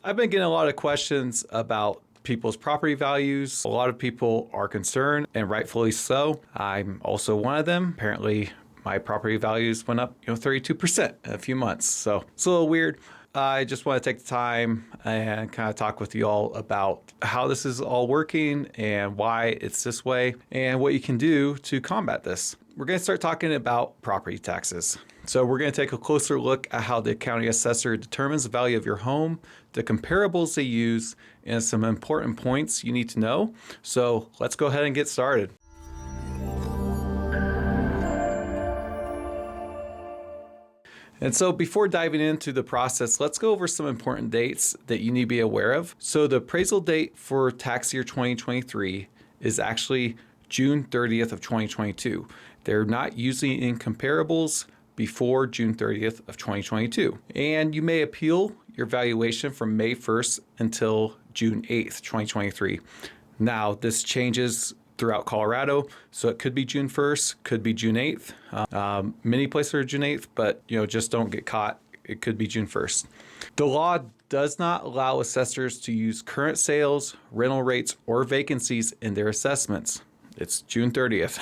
I've been getting a lot of questions about people's property values. A lot of people are concerned, and rightfully so. I'm also one of them. Apparently, my property values went up, 32% in a few months. So it's a little weird. I just want to take the time and kind of talk with you all about how this is all working and why it's this way and what you can do to combat this. We're going to start talking about property taxes. So we're going to take a closer look at how the county assessor determines the value of your home, the comparables they use, and some important points you need to know. So let's go ahead and get started. And so before diving into the process, let's go over some important dates that you need to be aware of. So the appraisal date for tax year 2023 is actually June 30th of 2022. They're not usually in comparables before June 30th of 2022. And you may appeal your valuation from May 1st until June 8th, 2023. Now, this changes throughout Colorado, so it could be June 1st, could be June 8th. Many places are June 8th, but just don't get caught. It could be June 1st. The law does not allow assessors to use current sales, rental rates, or vacancies in their assessments. It's June 30th.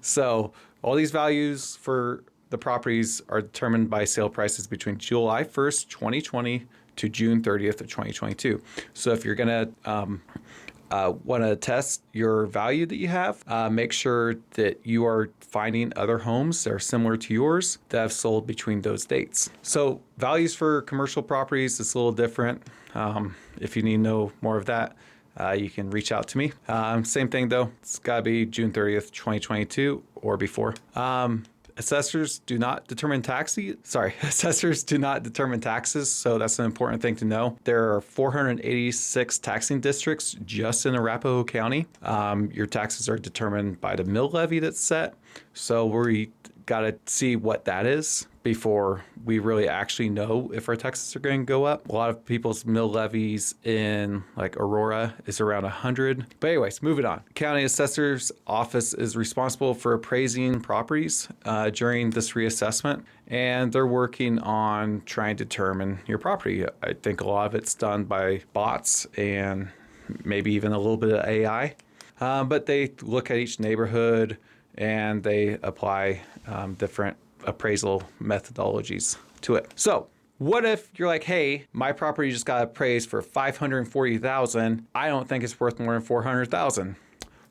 So all these values for the properties are determined by sale prices between July 1st, 2020 to June 30th of 2022. So if you're going to want to test your value that you have, make sure that you are finding other homes that are similar to yours that have sold between those dates. So values for commercial properties is a little different. If you need to know more of that, you can reach out to me. Same thing though, it's got to be June 30th, 2022 or before. Assessors do not determine taxes, so that's an important thing to know. There are 486 taxing districts just in Arapahoe County. Your taxes are determined by the mill levy that's set, so we got to see what that is before we really actually know if our taxes are going to go up. A lot of people's mill levies in like Aurora is around 100. But anyways, moving on. County assessor's office is responsible for appraising properties during this reassessment, and they're working on trying to determine your property. I think a lot of it's done by bots and maybe even a little bit of AI, but they look at each neighborhood and they apply different appraisal methodologies to it. So what if you're like, hey, my property just got appraised for $540,000. I don't think it's worth more than $400,000.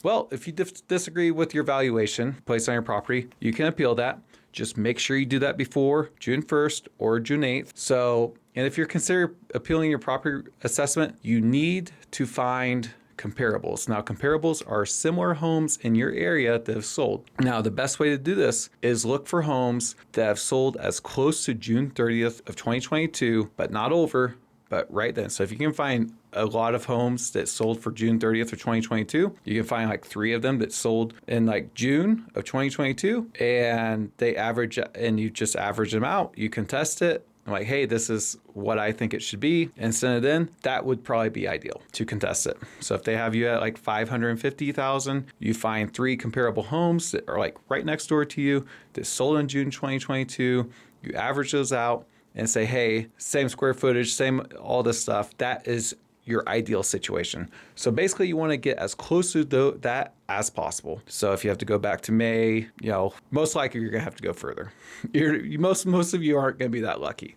Well, if you disagree with your valuation placed on your property, you can appeal that. Just make sure you do that before June 1st or June 8th. So, and if you're considering appealing your property assessment, you need to find comparables. Now, comparables are similar homes in your area that have sold. Now, the best way to do this is look for homes that have sold as close to June 30th of 2022, but not over, but right then. So if you can find a lot of homes that sold for June 30th of 2022, you can find like 3 of them that sold in like June of 2022, and they average, and you just average them out. You can test it. I'm like, hey, this is what I think it should be. And send it in. That would probably be ideal to contest it. So if they have you at like 550,000, you find 3 comparable homes that are like right next door to you that sold in June 2022. You average those out and say, hey, same square footage, same all this stuff. That is your ideal situation. So basically you want to get as close to that as possible. So if you have to go back to May, most likely you're going to have to go further. Most of you aren't going to be that lucky.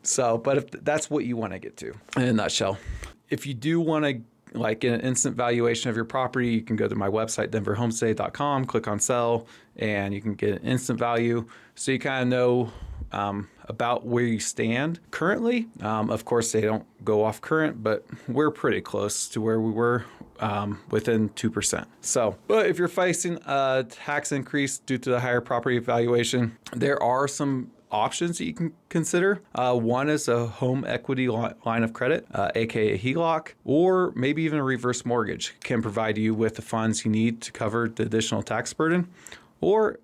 So, but if that's what you want to get to in a nutshell. If you do want to get an instant valuation of your property, you can go to my website, denverhomestay.com, click on sell, and you can get an instant value. So you kind of know about where you stand currently. Of course, they don't go off current, but we're pretty close to where we were within 2%. So, but if you're facing a tax increase due to the higher property valuation, there are some options that you can consider. One is a home equity line of credit, aka HELOC, or maybe even a reverse mortgage can provide you with the funds you need to cover the additional tax burden. Or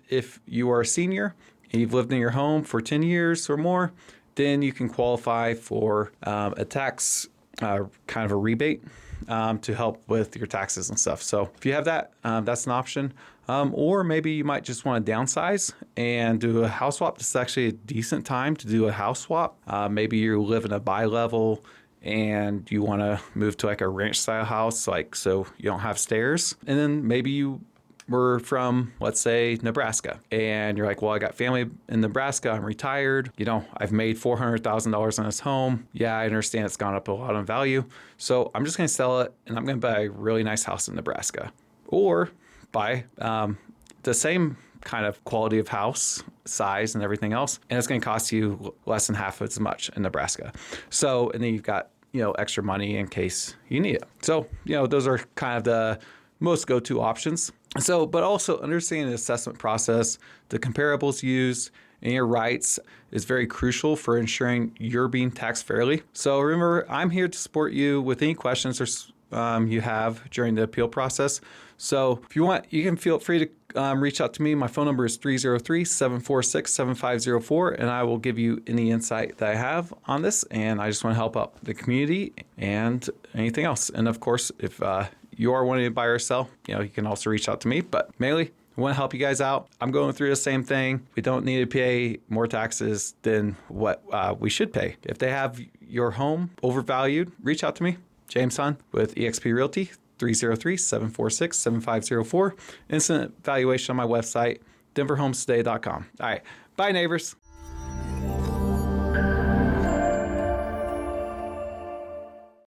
if you are a senior and you've lived in your home for 10 years or more, then you can qualify for a tax kind of a rebate to help with your taxes and stuff. So if you have that, that's an option. Or maybe you might just want to downsize and do a house swap. This is actually a decent time to do a house swap. Maybe you live in a bi-level and you want to move to like a ranch style house, like so you don't have stairs. And then maybe you were from, let's say, Nebraska, and you're like, well, I got family in Nebraska, I'm retired, I've made $400,000 on this home. Yeah, I understand it's gone up a lot in value, so I'm just going to sell it and I'm going to buy a really nice house in Nebraska, or buy the same kind of quality of house, size and everything else, and it's going to cost you less than half as much in Nebraska. So, and then you've got extra money in case you need it. So those are kind of the most go-to options. So, but also understanding the assessment process, the comparables used, and your rights is very crucial for ensuring you're being taxed fairly. So remember, I'm here to support you with any questions or you have during the appeal process. So if you want, you can feel free to reach out to me. My phone number is 303-746-7504, and I will give you any insight that I have on this. And I just want to help out the community and anything else. And of course, if you are wanting to buy or sell, you can also reach out to me. But mainly, I want to help you guys out. I'm going through the same thing. We don't need to pay more taxes than what we should pay. If they have your home overvalued, reach out to me, James Hunt with eXp Realty, 303-746-7504. Instant valuation on my website, denverhomestoday.com. All right. Bye, neighbors.